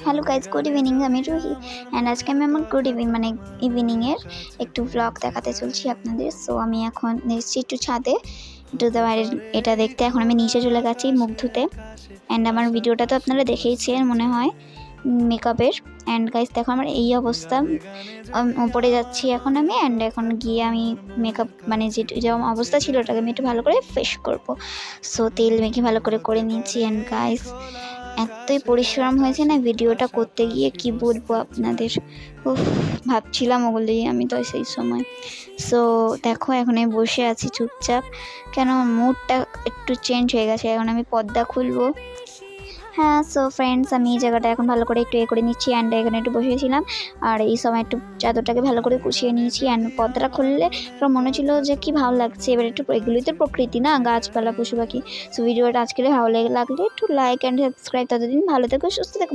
Hello guys, good evening. আমি Ruhi and আজকে আমি আমার গুড ইভিনিংয়ের একটু ব্লগ দেখাতে চলছি আপনাদের। সো আমি এখন এসেছি একটু ছাদে, একটু বাইরের এটা দেখতে। এখন আমি নিচে চলে গেছি মুখ ধুতে। অ্যান্ড আমার ভিডিওটা তো আপনারা দেখেইছেন মনে হয় মেকআপের। অ্যান্ড গাইজ দেখো আমার এই অবস্থা, ওপরে যাচ্ছি এখন আমি। অ্যান্ড এখন গিয়ে আমি মেকআপ মানে যেরকম অবস্থা ছিল ওটাকে আমি একটু ভালো করে ফ্রেশ করবো। সো তেল মেখে ভালো করে করে নিয়েছি। অ্যান্ড গাইজ এতই পরিশ্রম হয়েছে না ভিডিওটা করতে গিয়ে, কি বলবো আপনাদের। উফ, ভাবছিলাম ওগুলোই আমি তো সেই সময়। সো দেখো এখন আমি বসে আছি চুপচাপ, কেন মুডটা একটু চেঞ্জ হয়ে গেছে। এখন আমি পর্দা খুলবো। হ্যাঁ, সো ফ্রেন্ডস, আমি এই জায়গাটা এখন ভালো করে একটু করে নিচ্ছি। অ্যান্ড এখানে একটু বসেছিলাম আর এই সময় একটু চাদরটাকে ভালো করে গুছিয়ে নিয়েছি। অ্যান্ড পর্দাটা খুললে আমার মনে ছিল যে কি ভালো লাগছে। এবার একটু এগুলোই তো প্রকৃতি না, গাছপালা পশু পাখি। সো ভিডিওটা আজকে ভালো লাগলে একটু লাইক অ্যান্ড সাবস্ক্রাইব। ততদিন ভালো থেকো, সুস্থ থেকো।